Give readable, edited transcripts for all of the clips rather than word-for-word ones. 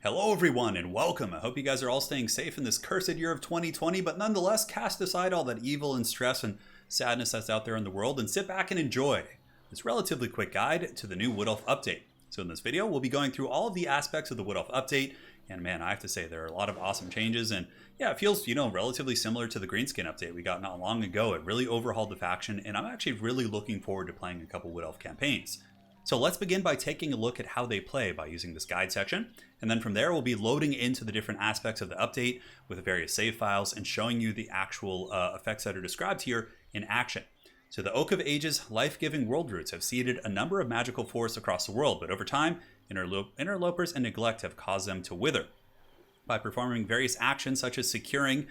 Hello everyone and welcome. I hope you guys are all staying safe in this cursed year of 2020, but nonetheless cast aside all that evil and stress and sadness that's out there in the world and sit back and enjoy this relatively quick guide to the new Wood Elf update. So in this video, we'll be going through all of the aspects of the Wood Elf update, and man, I have to say there are a lot of awesome changes, and yeah, it feels, relatively similar to the Greenskin update we got not long ago. It really overhauled the faction, and I'm actually really looking forward to playing a couple Wood Elf campaigns. So let's begin by taking a look at how they play by using this guide section. And then from there, we'll be loading into the different aspects of the update with various save files and showing you the actual effects that are described here in action. So the Oak of Ages life-giving world roots have seeded a number of magical forests across the world, but over time, interlopers and neglect have caused them to wither. By performing various actions such as securing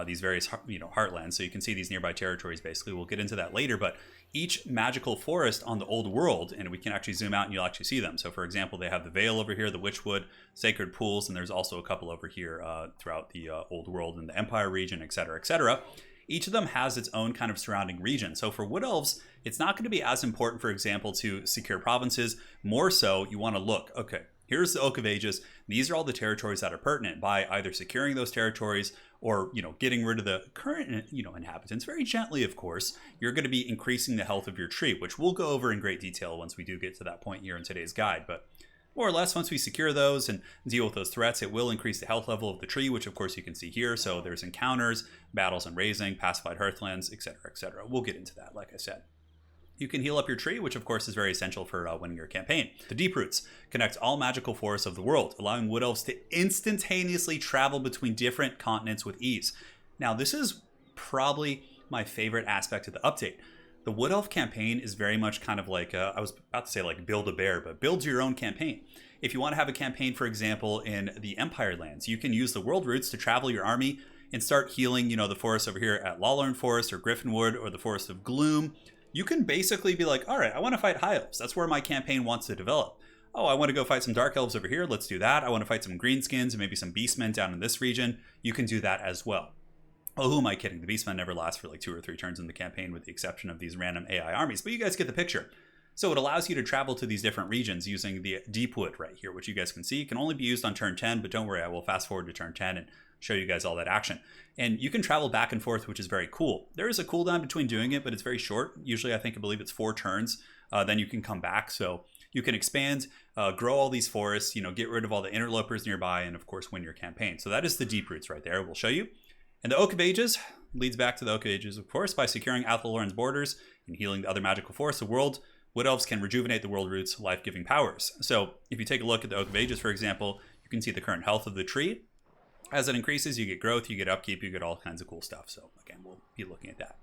these various heartlands, so you can see these nearby territories basically, we'll get into that later, but each magical forest on the old world, and we can actually zoom out and you'll actually see them. So for example, they have the Vale over here, the Witchwood, Sacred Pools, and there's also a couple over here throughout the old world in the Empire region, etc., etc. Each of them has its own kind of surrounding region. So for Wood Elves, it's not going to be as important, for example, to secure provinces. More so, you want to look, okay, here's the Oak of Ages. These are all the territories that are pertinent. By either securing those territories or, getting rid of the current, inhabitants, very gently, of course, you're going to be increasing the health of your tree, which we'll go over in great detail once we do get to that point here in today's guide. But more or less, once we secure those and deal with those threats, it will increase the health level of the tree, which of course you can see here. So there's encounters, battles and raising, pacified hearthlands, etc., etc. We'll get into that, like I said. You can heal up your tree, which of course is very essential for winning your campaign. The Deep Roots connect all magical forests of the world, allowing Wood Elves to instantaneously travel between different continents with ease. Now, this is probably my favorite aspect of the update. The Wood Elf campaign is very much kind of like, I was about to say like Build-A-Bear, but build your own campaign. If you want to have a campaign, for example, in the Empire lands, you can use the world roots to travel your army and start healing, the forest over here at Lawlorn Forest or Griffinwood or the Forest of Gloom. You can basically be like, all right, I want to fight High Elves. That's where my campaign wants to develop. Oh, I want to go fight some Dark Elves over here. Let's do that. I want to fight some Greenskins and maybe some Beastmen down in this region. You can do that as well. Oh, who am I kidding? The Beastmen never last for like 2 or 3 turns in the campaign with the exception of these random AI armies. But you guys get the picture. So it allows you to travel to these different regions using the Deepwood right here, which you guys can see. It can only be used on turn 10, but don't worry, I will fast forward to turn 10 and show you guys all that action. And you can travel back and forth, which is very cool. There is a cooldown between doing it, but it's very short. Usually, I believe it's 4 turns. Then you can come back. So you can expand, grow all these forests, get rid of all the interlopers nearby, and of course, win your campaign. So that is the Deep Roots right there. We'll show you. And the Oak of Ages leads back to the Oak of Ages, of course, by securing Athelorn's borders and healing the other magical forests of the world. Wood Elves can rejuvenate the world roots' life-giving powers. So if you take a look at the Oak of Ages, for example, you can see the current health of the tree. As it increases, you get growth, you get upkeep, you get all kinds of cool stuff. So again, we'll be looking at that.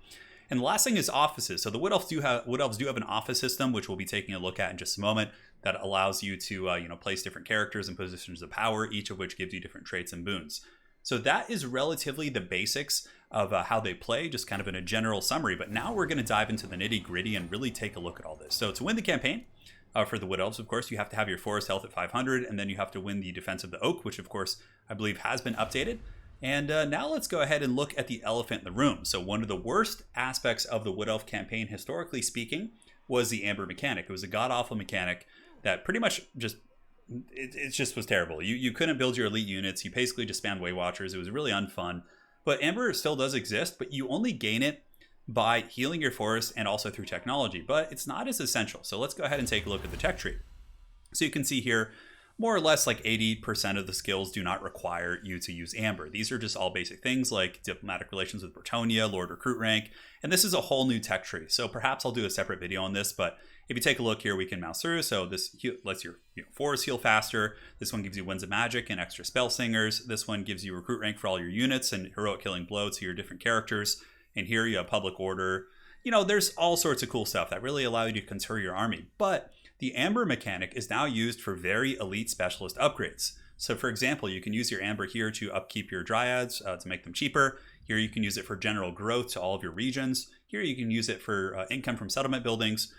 And the last thing is offices. So the Wood Elves do have an office system, which we'll be taking a look at in just a moment, that allows you to place different characters in positions of power, each of which gives you different traits and boons. So that is relatively the basics of how they play, just kind of in a general summary. But now we're going to dive into the nitty gritty and really take a look at all this. So to win the campaign, for the Wood Elves, of course, you have to have your forest health at 500, and then you have to win the defense of the oak, which of course I believe has been updated. And now let's go ahead and look at the elephant in the room. So one of the worst aspects of the Wood Elf campaign, historically speaking, was the Amber mechanic. It was a god-awful mechanic that pretty much just, it just was terrible. You couldn't build your elite units. You basically just spammed Way Watchers. It was really unfun. But Amber still does exist, but you only gain it by healing your forest and also through technology, but it's not as essential. So let's go ahead and take a look at the tech tree. So you can see here, more or less like 80% of the skills do not require you to use Amber. These are just all basic things like diplomatic relations with Bretonnia, Lord Recruit rank, and this is a whole new tech tree. So perhaps I'll do a separate video on this, but if you take a look here, we can mouse through. So this lets your forest heal faster. This one gives you Winds of Magic and extra spell singers. This one gives you recruit rank for all your units and heroic killing blow to your different characters. And here you have public order. There's all sorts of cool stuff that really allow you to contour your army. But the Amber mechanic is now used for very elite specialist upgrades. So for example, you can use your Amber here to upkeep your Dryads to make them cheaper. Here you can use it for general growth to all of your regions. Here you can use it for income from settlement buildings.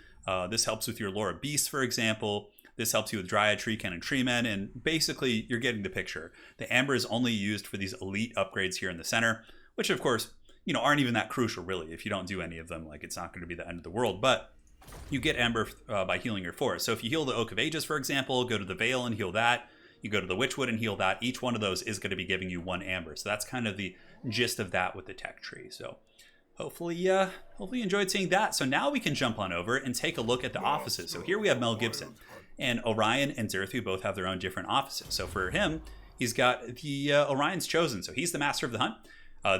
This helps with your Lore of Beasts, for example. This helps you with Dryad, Treekin, and Treemen, and basically you're getting the picture. The Amber is only used for these elite upgrades here in the center, which of course, aren't even that crucial really. If you don't do any of them, like it's not going to be the end of the world, but you get Amber by healing your forest. So if you heal the Oak of Ages, for example, go to the Vale and heal that. You go to the Witchwood and heal that. Each one of those is going to be giving you 1 amber. So that's kind of the gist of that with the tech tree. So hopefully you enjoyed seeing that. So now we can jump on over and take a look at the offices. So here we have Mel Gibson, and Orion and Durthu both have their own different offices. So for him, he's got the Orion's Chosen. So he's the master of the hunt.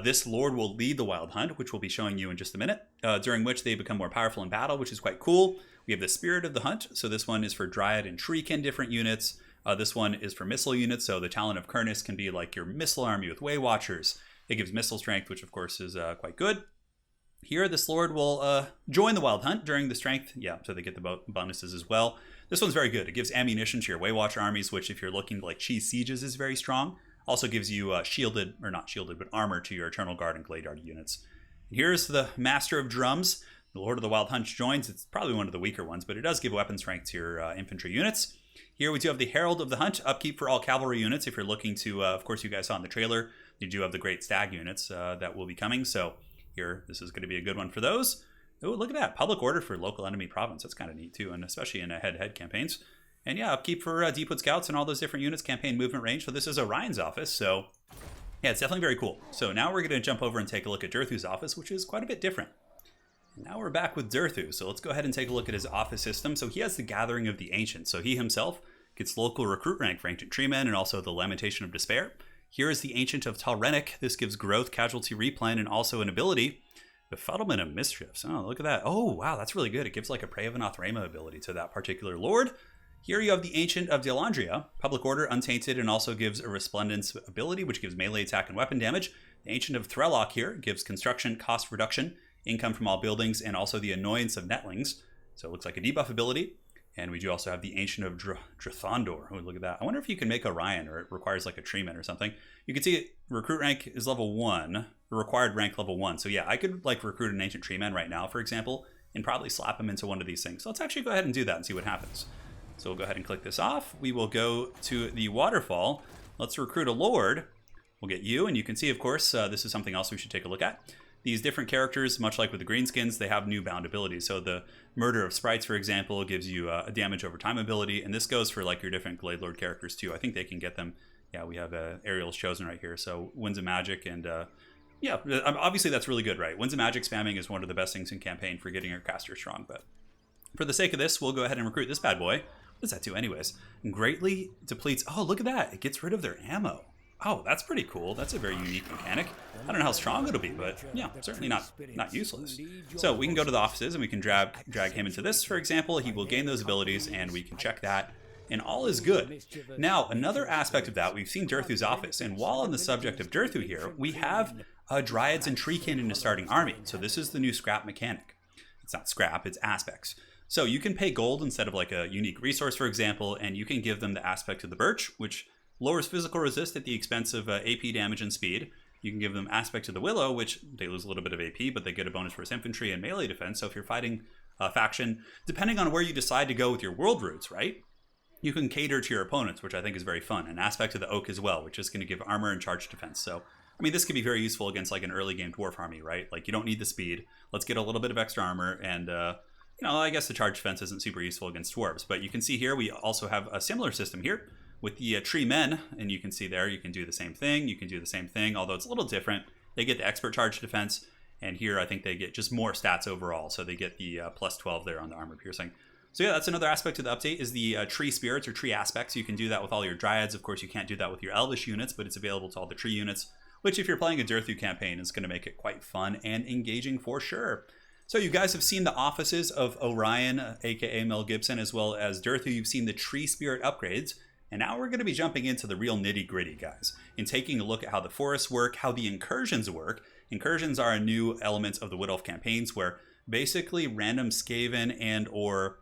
This lord will lead the wild hunt, which we'll be showing you in just a minute, during which they become more powerful in battle, which is quite cool. We have the Spirit of the Hunt. So this one is for Dryad and Shriekin different units. This one is for missile units. So the Talon of Kurnus can be like your missile army with Way Watchers. It gives missile strength, which of course is quite good. Here, this lord will join the wild hunt during the strength. Yeah, so they get the bonuses as well. This one's very good. It gives ammunition to your Way Watcher armies, which if you're looking to like cheese sieges is very strong. Also gives you not shielded, but armor to your Eternal Guard and Glade Guard units. Here's the Master of Drums. The Lord of the Wild Hunt joins. It's probably one of the weaker ones, but it does give weapon strength to your infantry units. Here we do have the Herald of the Hunt, upkeep for all cavalry units. If you're looking to, of course, you guys saw in the trailer, you do have the Great Stag units that will be coming. So here, this is going to be a good one for those. Oh, look at that. Public order for local enemy province. That's kind of neat too, and especially in head-to-head campaigns. And yeah, upkeep for Deepwood Scouts and all those different units, campaign movement range. So this is Orion's office. So yeah, it's definitely very cool. So now we're going to jump over and take a look at Durthu's office, which is quite a bit different. Now we're back with Durthu. So let's go ahead and take a look at his office system. So he has the Gathering of the Ancients. So he himself gets local recruit rank for Ancient Treemen and also the Lamentation of Despair. Here is the Ancient of Talrenic. This gives growth, casualty replan, and also an ability, Befuddlement of Mischiefs. Oh, look at that. Oh, wow, that's really good. It gives like a Prey of Anothrema ability to that particular lord. Here you have the Ancient of Delandria, Public Order, Untainted, and also gives a Resplendence ability, which gives melee attack and weapon damage. The Ancient of Threllock here gives construction, cost reduction, income from all buildings, and also the Annoyance of Netlings. So it looks like a debuff ability. And we do also have the Ancient of Drathandor. Oh, look at that. I wonder if you can make Orion, or it requires like a Treeman or something. You can see recruit rank is level 1, required rank level 1. So yeah, I could like recruit an Ancient Treeman right now, for example, and probably slap him into one of these things. So let's actually go ahead and do that and see what happens. So we'll go ahead and click this off. We will go to the waterfall. Let's recruit a lord. We'll get you, and you can see, of course, this is something else we should take a look at. These different characters, much like with the greenskins, they have new bound abilities. So the Murder of Sprites, for example, gives you a damage over time ability, and this goes for like your different Glade Lord characters too. I think they can get them. Yeah, we have Ariel's Chosen right here. So Winds of Magic, and yeah, obviously that's really good, right? Winds of Magic spamming is one of the best things in campaign for getting your caster strong. But for the sake of this, we'll go ahead and recruit this bad boy. What does that do anyways? Greatly depletes. Oh, look at that. It gets rid of their ammo. Oh, that's pretty cool. That's a very unique mechanic. I don't know how strong it'll be, but yeah, certainly not useless. So we can go to the offices and we can drag him into this, for example. He will gain those abilities and we can check that, and all is good. Now, another aspect of that, we've seen Durthu's office, and while on the subject of Durthu here, we have Dryads and Treekin in a starting army. So this is the new scrap mechanic. It's not scrap, it's aspects. So you can pay gold instead of like a unique resource, for example, and you can give them the aspect of the Birch, which lowers physical resist at the expense of AP damage and speed. You can give them aspect of the Willow, which they lose a little bit of AP, but they get a bonus for its infantry and melee defense. So if you're fighting a faction, depending on where you decide to go with your world routes, right, you can cater to your opponents, which I think is very fun. An aspect of the Oak as well, which is going to give armor and charge defense. So, I mean, this could be very useful against like an early game dwarf army, right? Like you don't need the speed. Let's get a little bit of extra armor, and you know, I guess the charge defense isn't super useful against dwarves. But you can see here we also have a similar system here with the tree men, and you can see there you can do the same thing. You can do the same thing, although it's a little different. They get the expert charge defense, and here I think they get just more stats overall. So they get the plus 12 there on the armor piercing. So yeah, that's another aspect of the update is the tree spirits or tree aspects. You can do that with all your dryads. Of course, you can't do that with your elvish units, but it's available to all the tree units, which if you're playing a Durthu campaign is going to make it quite fun and engaging for sure. So you guys have seen the offices of Orion, aka Mel Gibson, as well as Durthu. You've seen the tree spirit upgrades. And now we're going to be jumping into the real nitty gritty, guys, and taking a look at how the forests work, how the incursions work. Incursions are a new element of the Wood Elf campaigns where basically random Skaven and or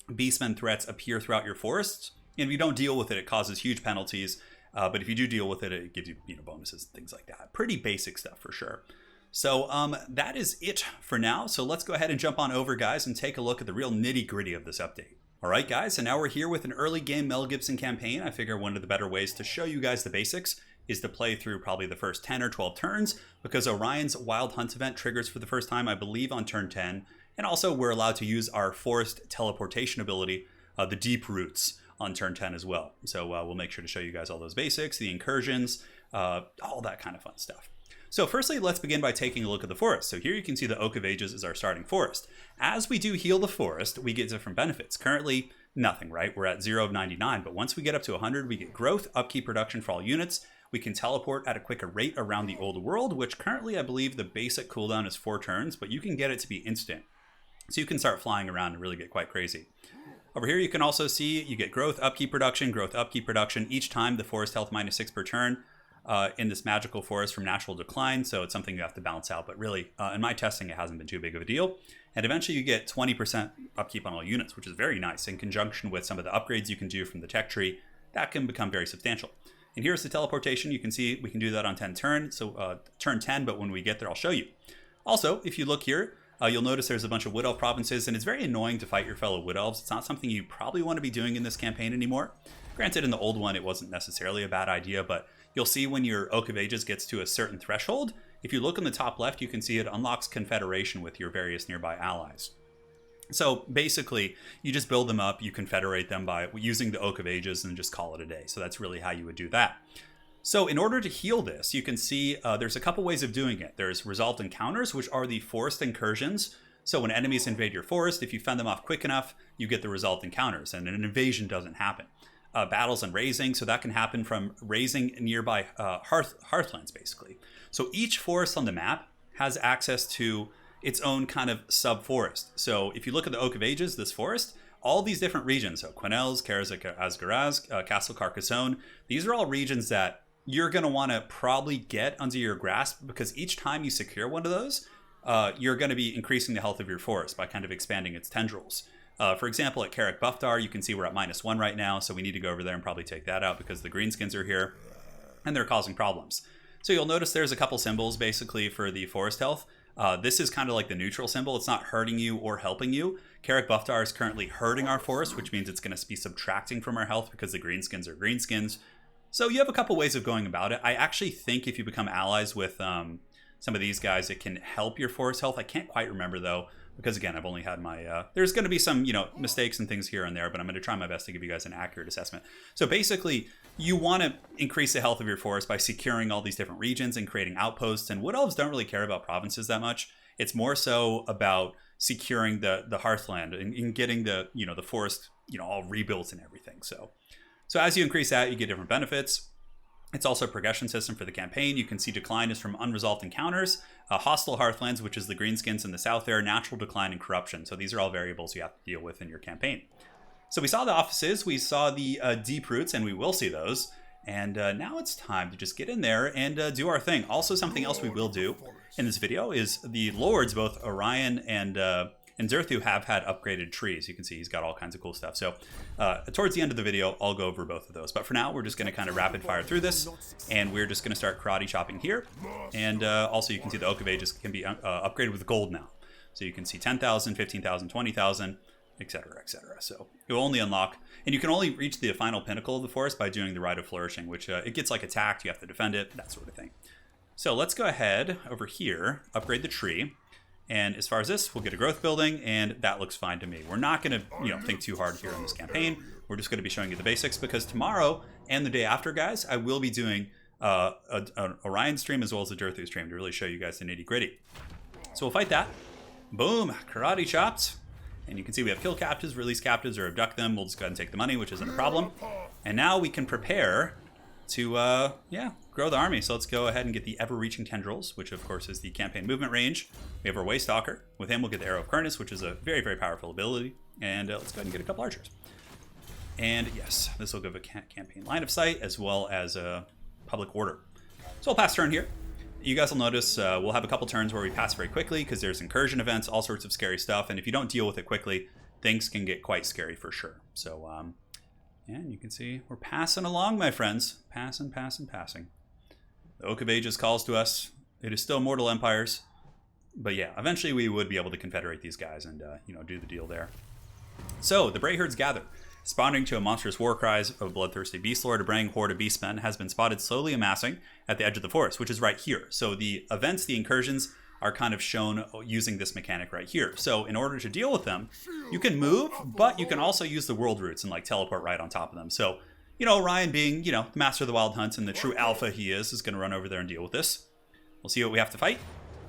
Beastmen threats appear throughout your forests. And if you don't deal with it, it causes huge penalties. But if you do deal with it, it gives you, bonuses and things like that. Pretty basic stuff for sure. So that is it for now. So let's go ahead and jump on over, guys, and take a look at the real nitty gritty of this update. All right, guys, and now we're here with an early game Mel Gibson campaign. I figure one of the better ways to show you guys the basics is to play through probably the first 10 or 12 turns, because Orion's Wild Hunt event triggers for the first time, I believe, on turn 10. And also we're allowed to use our forest teleportation ability, the Deep Roots, on turn 10 as well. So we'll make sure to show you guys all those basics, the incursions, all that kind of fun stuff. So firstly, let's begin by taking a look at the forest. So here you can see the Oak of Ages is our starting forest. As we do heal the forest, we get different benefits. Currently, nothing, right? We're at 0 of 99, but once we get up to 100, we get growth, upkeep, production for all units. We can teleport at a quicker rate around the old world, which currently I believe the basic cooldown is 4 turns, but you can get it to be instant. So you can start flying around and really get quite crazy. Over here, you can also see you get growth, upkeep, production, each time the forest health -6 per turn. In this magical forest from natural decline, so it's something you have to balance out, but really in my testing it hasn't been too big of a deal. And eventually you get 20% upkeep on all units, which is very nice. In conjunction with some of the upgrades you can do from the tech tree, that can become very substantial. And here's the teleportation. You can see we can do that on 10 turn, so turn 10, but when we get there I'll show you. Also, if you look here, you'll notice there's a bunch of Wood Elf provinces, and it's very annoying to fight your fellow Wood Elves. It's not something you probably want to be doing in this campaign anymore. Granted, in the old one it wasn't necessarily a bad idea, but you'll see when your Oak of Ages gets to a certain threshold, if you look in the top left, you can see it unlocks Confederation with your various nearby allies. So basically, you just build them up, you confederate them by using the Oak of Ages and just call it a day. So that's really how you would do that. So in order to heal this, you can see there's a couple ways of doing it. There's Resolved Encounters, which are the forest incursions. So when enemies invade your forest, if you fend them off quick enough, you get the Resolved Encounters, and an invasion doesn't happen. Battles and raising, so that can happen from raising nearby hearthlands, basically. So each forest on the map has access to its own kind of sub-forest. So if you look at the Oak of Ages, this forest, all these different regions, so Quenelles, Karazak, Asgaraz, Castle Carcassonne, these are all regions that you're going to want to probably get under your grasp, because each time you secure one of those, you're going to be increasing the health of your forest by kind of expanding its tendrils. For example, at Carrick Buffdar, you can see we're at -1 right now, so we need to go over there and probably take that out because the greenskins are here and they're causing problems. So you'll notice there's a couple symbols basically for the forest health. This is kind of like the neutral symbol. It's not hurting you or helping you. Carrick Buffdar is currently hurting our forest, which means it's going to be subtracting from our health because the greenskins are greenskins. So you have a couple ways of going about it. I actually think if you become allies with some of these guys, it can help your forest health. I can't quite remember though, because again, I've only had my, there's going to be some, mistakes and things here and there, but I'm going to try my best to give you guys an accurate assessment. So basically, you want to increase the health of your forest by securing all these different regions and creating outposts. And Wood Elves don't really care about provinces that much. It's more so about securing the hearthland and getting the, the forest, all rebuilt and everything. So as you increase that, you get different benefits. It's also a progression system for the campaign. You can see decline is from unresolved encounters, hostile hearthlands, which is the greenskins in the south there, natural decline, and corruption. So these are all variables you have to deal with in your campaign. So we saw the offices, we saw the deep roots, and we will see those. And now it's time to just get in there and do our thing. Also, something else we will do in this video is the lords, both Orion and Durthu, have had upgraded trees. You can see he's got all kinds of cool stuff. So towards the end of the video, I'll go over both of those. But for now, we're just going to kind of rapid fire through this. And we're just going to start karate chopping here. And also you can see the Oak of Ages can be upgraded with gold now. So you can see 10,000, 15,000, 20,000, etc., etc. So it will only unlock. And you can only reach the final pinnacle of the forest by doing the Rite of Flourishing, which it gets like attacked. You have to defend it, that sort of thing. So let's go ahead over here, upgrade the tree. And as far as this, we'll get a growth building, and that looks fine to me. We're not going to, think too hard here in this campaign. We're just going to be showing you the basics, because tomorrow and the day after, guys, I will be doing an Orion stream as well as a Durthu stream to really show you guys the nitty gritty. So we'll fight that. Boom, karate chops. And you can see we have kill captives, release captives, or abduct them. We'll just go ahead and take the money, which isn't a problem. And now we can prepare to, grow the army. So let's go ahead and get the ever-reaching tendrils, which of course is the campaign movement range. We have our Waystalker. With him, we'll get the Arrow of Karnas, which is a very, very powerful ability. And let's go ahead and get a couple archers. And yes, this will give a campaign line of sight as well as a public order. So I'll pass turn here. You guys will notice we'll have a couple turns where we pass very quickly because there's incursion events, all sorts of scary stuff. And if you don't deal with it quickly, things can get quite scary for sure. So, and you can see we're passing along, my friends. Passing. The Oak of Ages calls to us. It is still mortal empires. But yeah, eventually we would be able to confederate these guys and, do the deal there. So, the Bray Herds gather. Responding to a monstrous war cries of a bloodthirsty beast lord, a braying horde of beastmen has been spotted slowly amassing at the edge of the forest, which is right here. So the events, the incursions, are kind of shown using this mechanic right here. So in order to deal with them, you can move, but you can also use the world roots and like teleport right on top of them. So, you know, Orion being, you know, master of the wild hunt and the true alpha he is going to run over there and deal with this. We'll see what we have to fight.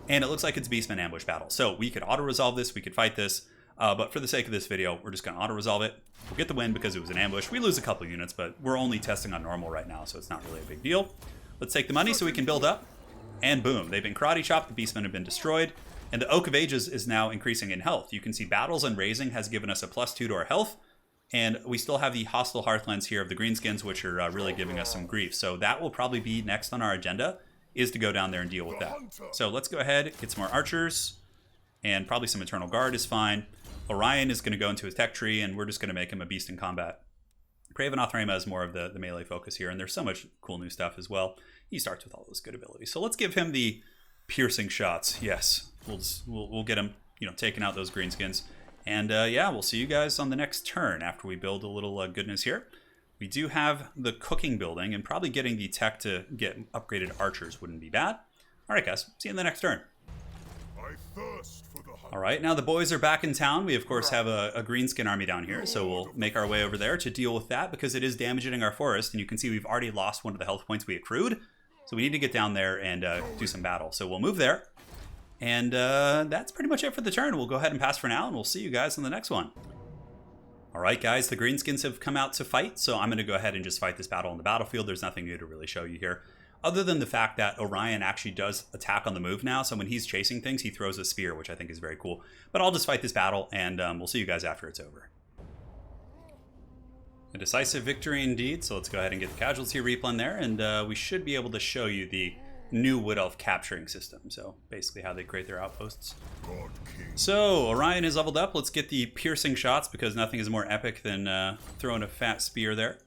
And it looks like it's Beastman ambush battle. So we could auto-resolve this, we could fight this. But for the sake of this video, we're just going to auto-resolve it. We'll get the win because it was an ambush. We lose a couple units, but we're only testing on normal right now, so it's not really a big deal. Let's take the money so we can build up. And boom, they've been karate chopped, the Beastmen have been destroyed. And the Oak of Ages is now increasing in health. You can see Battles and Raising has given us a +2 to our health. And we still have the Hostile Hearthlands here of the Greenskins, which are really giving us some grief. So that will probably be next on our agenda, is to go down there and deal with that. So let's go ahead, get some more archers. And probably some Eternal Guard is fine. Orion is going to go into his tech tree, and we're just going to make him a beast in combat. Craven Othrema has more of the melee focus here, and there's so much cool new stuff as well. He starts with all those good abilities. So let's give him the piercing shots. Yes, we'll get him, you know, taking out those greenskins. And yeah, we'll see you guys on the next turn after we build a little goodness here. We do have the cooking building, and probably getting the tech to get upgraded archers wouldn't be bad. All right, guys, see you in the next turn. All right, now the boys are back in town. We, of course, have a greenskin army down here, so we'll make our way over there to deal with that because it is damaging our forest, and you can see we've already lost one of the health points we accrued, so we need to get down there and do some battle. So we'll move there, and that's pretty much it for the turn. We'll go ahead and pass for now, and we'll see you guys in the next one. All right, guys, the greenskins have come out to fight, so I'm going to go ahead and just fight this battle on the battlefield. There's nothing new to really show you here, other than the fact that Orion actually does attack on the move now. So when he's chasing things, he throws a spear, which I think is very cool. But I'll just fight this battle, and we'll see you guys after it's over. A decisive victory indeed. So let's go ahead and get the casualty replan there, and we should be able to show you the new Wood Elf capturing system. So basically how they create their outposts. So Orion is leveled up. Let's get the piercing shots because nothing is more epic than throwing a fat spear there.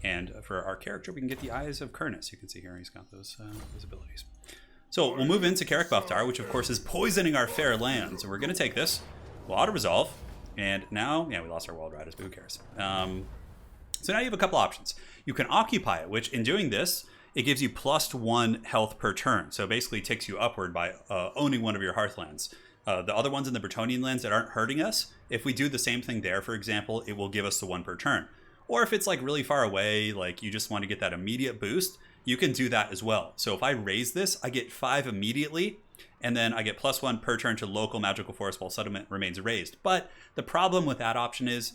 And for our character, we can get the Eyes of Kurnus. You can see here he's got those abilities. So we'll move into Carrick Buftar, which of course is poisoning our fair lands. So we're going to take this. We'll auto-resolve. And now, yeah, we lost our Wild Riders, but who cares? So now you have a couple options. You can occupy it, which in doing this, it gives you +1 health per turn. So basically it takes you upward by owning one of your Hearthlands. The other ones in the Bretonnian lands that aren't hurting us, if we do the same thing there, for example, it will give us the 1 per turn. Or if it's like really far away, like you just want to get that immediate boost, you can do that as well. So if I raise this, I get 5 immediately, and then I get +1 per turn to local magical forest while settlement remains raised. But the problem with that option is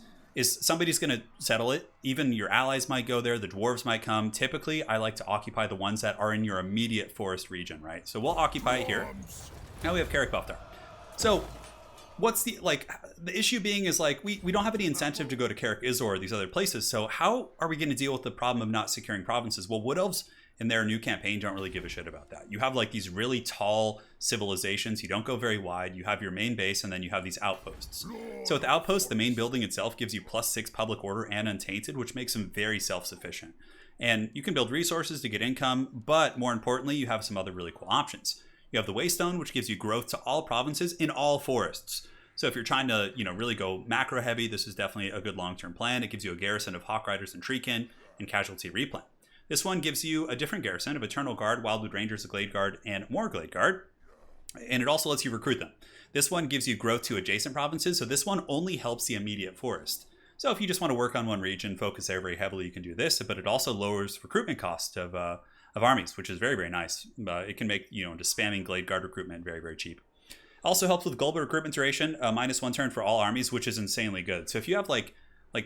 somebody's going to settle it. Even your allies might go there, the dwarves might come. Typically, I like to occupy the ones that are in your immediate forest region, right? So we'll occupy it here. Now we have Carrick Buftar. So what's the issue being is like we don't have any incentive to go to Carrick Izor or these other places. So how are we going to deal with the problem of not securing provinces? Well, Wood Elves in their new campaign don't really give a shit about that. You have like these really tall civilizations. You don't go very wide. You have your main base, and then you have these outposts. So with the outposts, the main building itself gives you +6 public order and untainted, which makes them very self-sufficient. And you can build resources to get income, but more importantly, you have some other really cool options. You have the Waystone, which gives you growth to all provinces in all forests. So if you're trying to, really go macro heavy, this is definitely a good long-term plan. It gives you a garrison of Hawk Riders and Treekin and casualty replan. This one gives you a different garrison of Eternal Guard, Wildwood Rangers, a Glade Guard, and more Glade Guard. And it also lets you recruit them. This one gives you growth to adjacent provinces, so this one only helps the immediate forest. So if you just want to work on one region, focus there very heavily, you can do this, but it also lowers recruitment cost of armies, which is very, very nice. It can make, just spamming Glade Guard recruitment very, very cheap. Also helps with global recruitment duration, -1 turn for all armies, which is insanely good. So if you have like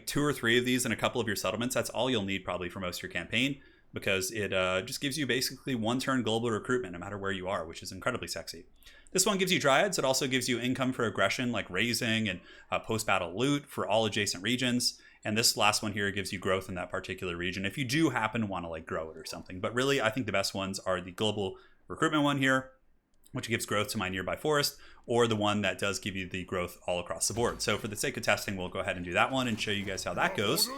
2 or 3 of these in a couple of your settlements, that's all you'll need probably for most of your campaign, because it just gives you basically 1 turn global recruitment no matter where you are, which is incredibly sexy. This one gives you Dryads. It also gives you income for aggression, like raising and post-battle loot for all adjacent regions. And this last one here gives you growth in that particular region if you do happen to want to grow it or something. But really, I think the best ones are the global recruitment one here, which gives growth to my nearby forest, or the one that does give you the growth all across the board. So for the sake of testing, we'll go ahead and do that one and show you guys how that goes.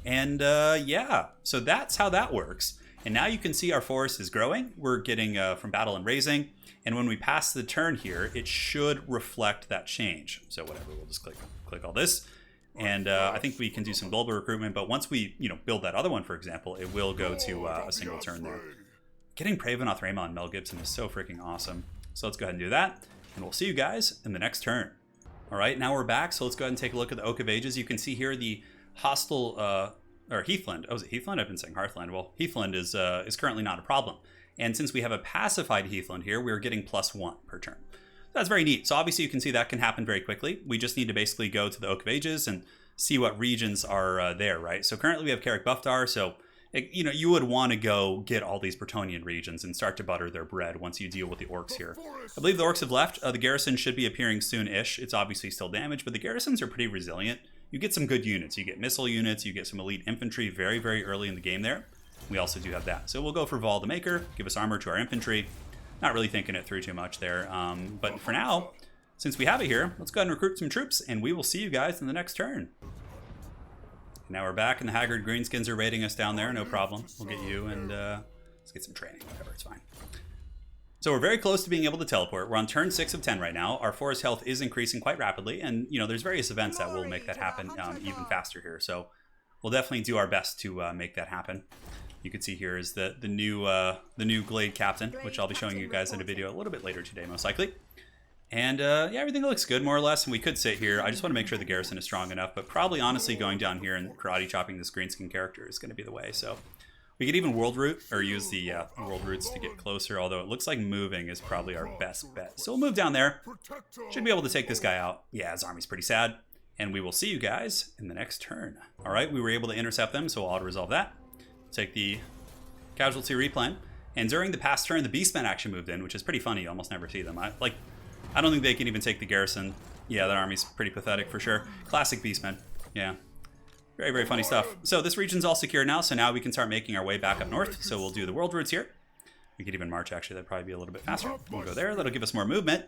And yeah, so that's how that works. And now you can see our forest is growing. We're getting from battle and raising. And when we pass the turn here, it should reflect that change. So whatever, we'll just click all this. And I think we can do some global recruitment. But once we build that other one, for example, it will go to a single turn there. Getting Craven Othrema on Mel Gibson is so freaking awesome. So let's go ahead and do that, and we'll see you guys in the next turn. All right, now we're back, so let's go ahead and take a look at the Oak of Ages. You can see here the hostile, or Heathland. Oh, is it Heathland? I've been saying Hearthland. Well, Heathland is currently not a problem. And since we have a pacified Heathland here, we're getting +1 per turn. That's very neat. So obviously you can see that can happen very quickly. We just need to basically go to the Oak of Ages and see what regions are there, right? So currently we have Carrick Buffdar, so you would want to go get all these Bretonnian regions and start to butter their bread once you deal with the orcs here. I believe the orcs have left. The garrison should be appearing soon-ish. It's obviously still damaged, but the garrisons are pretty resilient. You get some good units. You get missile units. You get some elite infantry very, very early in the game there. We also do have that. So we'll go for Vol the Maker, give us armor to our infantry. Not really thinking it through too much there. But for now, since we have it here, let's go ahead and recruit some troops, and we will see you guys in the next turn. Now we're back, and the Haggard Greenskins are raiding us down there. No problem. We'll get you, and let's get some training. Whatever, it's fine. So we're very close to being able to teleport. We're on turn 6 of 10 right now. Our forest health is increasing quite rapidly, and there's various events that will make that happen even faster here. So we'll definitely do our best to make that happen. You can see here is the new Glade Captain, which I'll be showing you guys in a video a little bit later today, most likely. And yeah, everything looks good more or less, and we could sit here. I just want to make sure the garrison is strong enough, but probably honestly going down here and karate chopping this greenskin character is going to be the way. So we could even world route or use the world routes to get closer, although it looks like moving is probably our best bet. So we'll move down there. Should be able to take this guy out. Yeah, his army's pretty sad. And we will see you guys in the next turn. All right, we were able to intercept them, so we'll auto-resolve that. Take the casualty replan. And during the past turn, the Beastmen actually moved in, which is pretty funny. You almost never see them. I don't think they can even take the garrison. Yeah, that army's pretty pathetic for sure. Classic Beastmen. Yeah. Very, very funny stuff. So this region's all secure now, so now we can start making our way back up north. So we'll do the world routes here. We could even march, actually. That'd probably be a little bit faster. We'll go there. That'll give us more movement.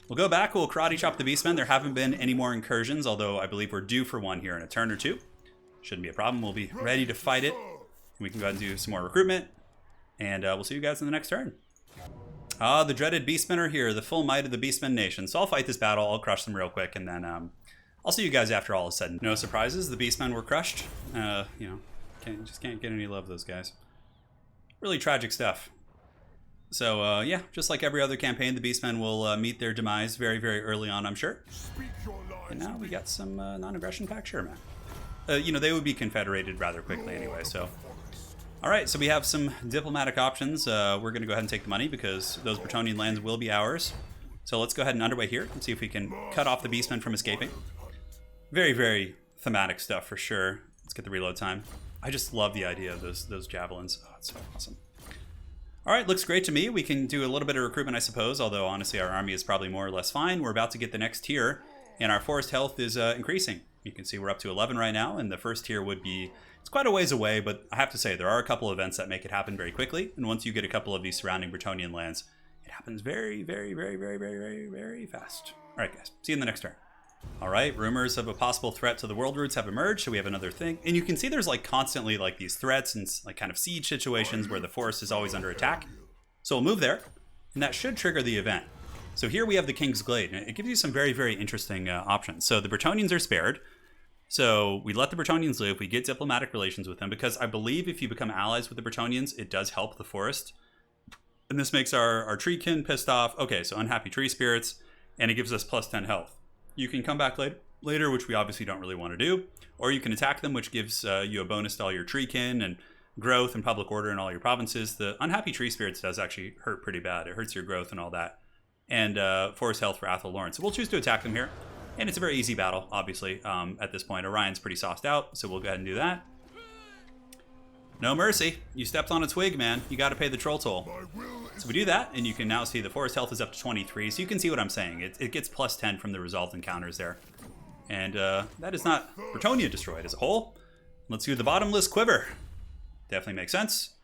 We'll go back. We'll karate chop the Beastmen. There haven't been any more incursions, although I believe we're due for one here in a turn or two. Shouldn't be a problem. We'll be ready to fight it. We can go ahead and do some more recruitment. And we'll see you guys in the next turn. The dreaded Beastmen are here, the full might of the Beastmen nation. So I'll fight this battle, I'll crush them real quick, and then I'll see you guys after all is said. No surprises, the Beastmen were crushed. Just can't get any love, those guys. Really tragic stuff. So yeah, just like every other campaign, the Beastmen will meet their demise very, very early on, I'm sure. And now we got some non-aggression pact, sure, man. They would be confederated rather quickly anyway, so... Alright, so we have some diplomatic options. We're going to go ahead and take the money because those Bretonnian lands will be ours. So let's go ahead and underway here and see if we can cut off the Beastmen from escaping. Very, very thematic stuff for sure. Let's get the reload time. I just love the idea of those javelins. Oh, it's so awesome. Alright, looks great to me. We can do a little bit of recruitment, I suppose, although honestly our army is probably more or less fine. We're about to get the next tier, and our forest health is increasing. You can see we're up to 11 right now, and the first tier would be... It's quite a ways away, but I have to say, there are a couple of events that make it happen very quickly, and once you get a couple of these surrounding Bretonnian lands, it happens very, very, very, very, very, very, very fast. Alright guys, see you in the next turn. Alright, rumors of a possible threat to the world routes have emerged, so we have another thing. And you can see there's constantly these threats and kind of siege situations where the forest is always under attack. So we'll move there, and that should trigger the event. So here we have the King's Glade, and it gives you some very, very interesting options. So the Bretonnians are spared. So we let the Bretonnians live, we get diplomatic relations with them, because I believe if you become allies with the Bretonnians, it does help the forest. And this makes our treekin pissed off. Okay, so unhappy tree spirits, and it gives us +10 health. You can come back later, which we obviously don't really want to do, or you can attack them, which gives you a bonus to all your treekin and growth and public order in all your provinces. The unhappy tree spirits does actually hurt pretty bad. It hurts your growth and all that. And forest health for Athel Lawrence. So we'll choose to attack them here. And it's a very easy battle, obviously, at this point. Orion's pretty sauced out, so we'll go ahead and do that. No mercy. You stepped on a twig, man. You got to pay the troll toll. So we do that, and you can now see the forest health is up to 23, so you can see what I'm saying. It gets +10 from the resolved encounters there. And that is not Bretonnia destroyed as a whole. Let's do the bottomless quiver. Definitely makes sense.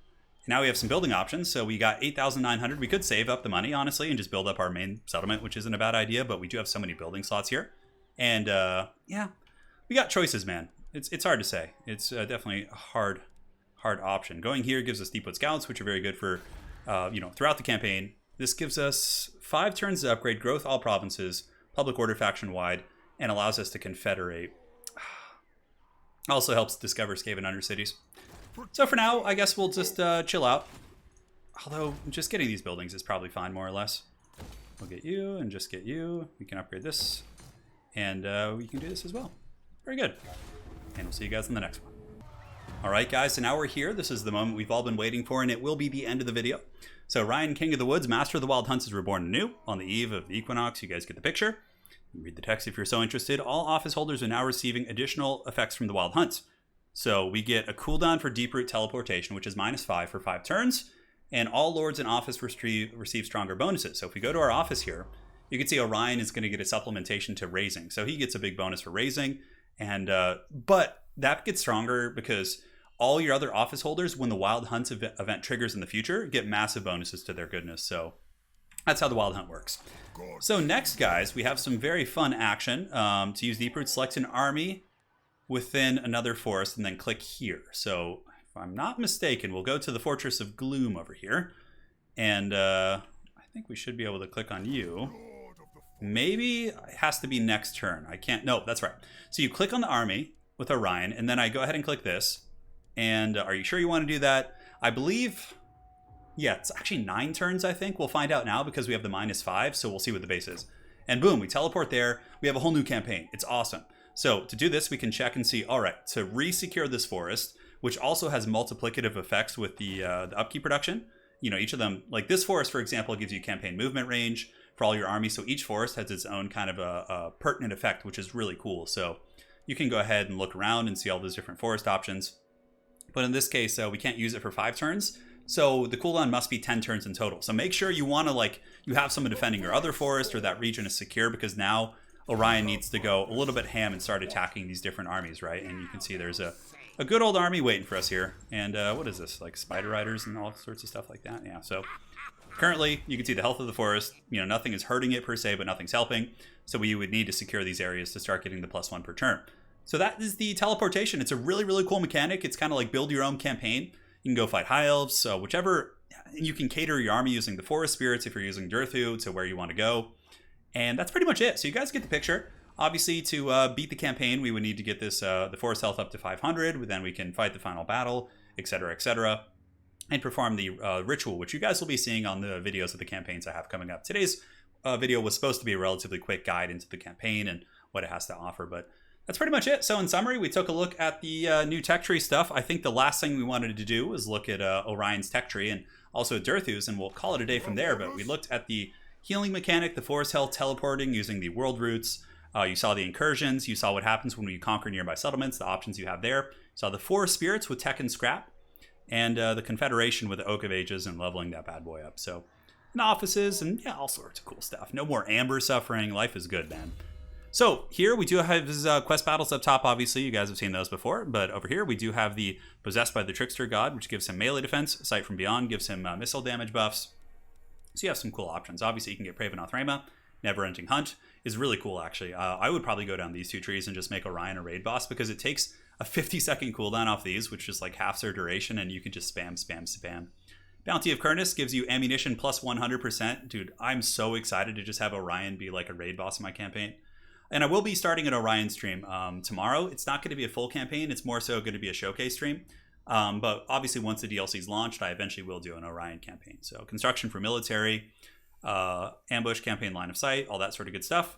Now we have some building options. So we got 8,900. We could save up the money, honestly, and just build up our main settlement, which isn't a bad idea, but we do have so many building slots here. And yeah, we got choices, man. It's hard to say. It's definitely a hard option. Going here gives us Deepwood Scouts, which are very good for, throughout the campaign. This gives us 5 turns to upgrade growth all provinces, public order faction wide, and allows us to confederate. Also helps discover Skaven Undercities. So for now, I guess we'll just chill out. Although, just getting these buildings is probably fine, more or less. We'll get you and just get you. We can upgrade this. And we can do this as well. Very good. And we'll see you guys in the next one. All right, guys, so now we're here. This is the moment we've all been waiting for, and it will be the end of the video. So Orion, King of the Woods, Master of the Wild Hunts, is reborn anew on the eve of the equinox. You guys get the picture. You read the text if you're so interested. All office holders are now receiving additional effects from the Wild Hunts. So we get a cooldown for Deep Root Teleportation, which is -5 for 5 turns. And all lords in office receive stronger bonuses. So if we go to our office here, you can see Orion is going to get a supplementation to raising. So he gets a big bonus for raising. And but that gets stronger because all your other office holders, when the Wild Hunt event triggers in the future, get massive bonuses to their goodness. So that's how the Wild Hunt works. So next, guys, we have some very fun action. To use Deep Root, select an army within another forest and then click here. So if I'm not mistaken, we'll go to the Fortress of Gloom over here. And I think we should be able to click on you. Maybe it has to be next turn. I can't. No, that's right. So you click on the army with Orion, and then I go ahead and click this. And are you sure you want to do that? I believe, yeah, it's actually 9 turns, I think. We'll find out now because we have the -5, so we'll see what the base is. And boom, we teleport there. We have a whole new campaign. It's awesome. So to do this, we can check and see, all right, to re-secure this forest, which also has multiplicative effects with the upkeep production. You know, each of them, like this forest, for example, gives you campaign movement range for all your armies. So each forest has its own kind of a pertinent effect, which is really cool. So you can go ahead and look around and see all those different forest options. But in this case, we can't use it for 5 turns. So the cooldown must be 10 turns in total. So make sure you want to, you have someone defending your other forest or that region is secure, because now Orion needs to go a little bit ham and start attacking these different armies, right? And you can see there's a good old army waiting for us here. And what is this? Like spider riders and all sorts of stuff like that? Yeah, so currently you can see the health of the forest. You know, nothing is hurting it per se, but nothing's helping. So we would need to secure these areas to start getting the +1 per turn. So that is the teleportation. It's a really, really cool mechanic. It's kind of like build your own campaign. You can go fight high elves, whichever. You can cater your army using the forest spirits if you're using Durthu to where you want to go. And that's pretty much it. So you guys get the picture. Obviously, to beat the campaign, we would need to get this the forest health up to 500. Then we can fight the final battle, etc., and perform the ritual, which you guys will be seeing on the videos of the campaigns I have coming up. Today's video was supposed to be a relatively quick guide into the campaign and what it has to offer, but that's pretty much it. So in summary, we took a look at the new tech tree stuff. I think the last thing we wanted to do was look at Orion's tech tree and also Durthu's, and we'll call it a day from there. But we looked at the healing mechanic, the forest health, teleporting using the world roots. You saw the incursions. You saw what happens when we conquer nearby settlements, the options you have there. You saw the forest spirits with tech and scrap, and the Confederation with the Oak of Ages and leveling that bad boy up. So in offices and yeah, all sorts of cool stuff. No more amber suffering. Life is good, man. So here we do have his quest battles up top. Obviously, you guys have seen those before. But over here, we do have the Possessed by the Trickster God, which gives him melee defense. Sight from Beyond gives him missile damage buffs. So you have some cool options. Obviously, you can get Praven Othrema. Never-Ending Hunt is really cool, actually. I would probably go down these 2 trees and just make Orion a raid boss, because it takes a 50-second cooldown off these, which is like half their duration, and you can just spam. Bounty of Kurnus gives you ammunition plus 100%. Dude, I'm so excited to just have Orion be like a raid boss in my campaign. And I will be starting an Orion stream tomorrow. It's not going to be a full campaign. It's more so going to be a showcase stream. But obviously, once the DLC is launched, I eventually will do an Orion campaign. So construction for military, ambush, campaign, line of sight, all that sort of good stuff.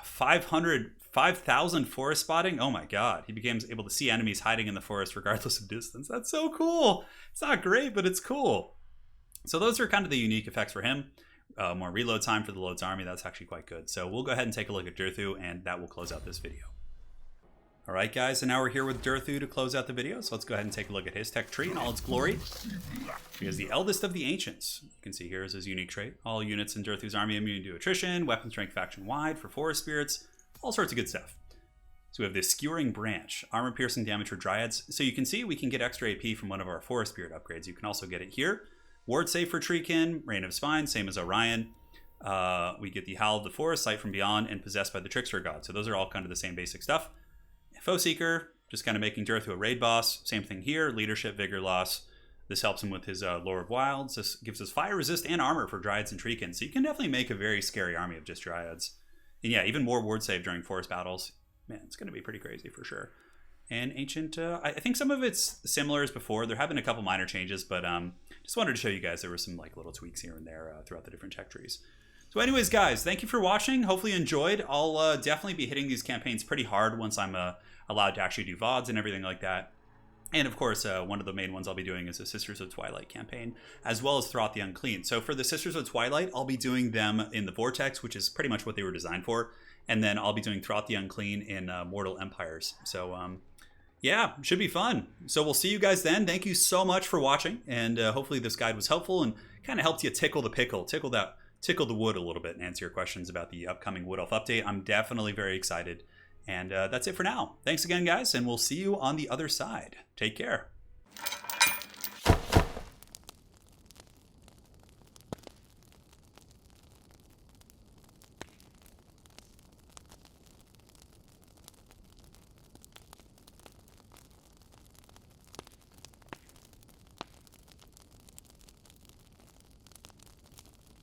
5,000 forest spotting. Oh my god. He became able to see enemies hiding in the forest regardless of distance. That's so cool. It's not great, but it's cool. So those are kind of the unique effects for him. More reload time for the Lord's Army. That's actually quite good. So we'll go ahead and take a look at Durthu, and that will close out this video. All right, guys, and now we're here with Durthu to close out the video. So let's go ahead and take a look at his tech tree in all its glory. He is the eldest of the ancients. You can see here is his unique trait. All units in Durthu's army immune to attrition, weapon strength faction wide for forest spirits, all sorts of good stuff. So we have this skewering branch, armor piercing damage for dryads. So you can see we can get extra AP from one of our forest spirit upgrades. You can also get it here. Ward save for Treekin, Rain of Spine, same as Orion. We get the Howl of the Forest, Sight from Beyond, and Possessed by the Trickster God. So those are all kind of the same basic stuff. Foe Seeker, just kind of making Durthu a raid boss. Same thing here, Leadership, Vigor Loss. This helps him with his Lore of Wilds. This gives us fire resist and armor for Dryads and Treekin. So you can definitely make a very scary army of just Dryads. And yeah, even more ward save during forest battles. Man, it's going to be pretty crazy for sure. And Ancient, I think some of it's similar as before. There have been a couple minor changes, but just wanted to show you guys there were some like little tweaks here and there throughout the different tech trees. So anyways, guys, thank you for watching. Hopefully you enjoyed. I'll definitely be hitting these campaigns pretty hard once I'm allowed to actually do VODs and everything like that. And of course, one of the main ones I'll be doing is the Sisters of Twilight campaign, as well as Throughout the Unclean. So for the Sisters of Twilight, I'll be doing them in the Vortex, which is pretty much what they were designed for. And then I'll be doing Throughout the Unclean in Mortal Empires. So yeah, should be fun. So we'll see you guys then. Thank you so much for watching. And hopefully this guide was helpful and kind of helped you tickle the pickle, tickle the wood a little bit, and answer your questions about the upcoming Wood Elf update. I'm definitely very excited. And that's it for now. Thanks again, guys, and we'll see you on the other side. Take care.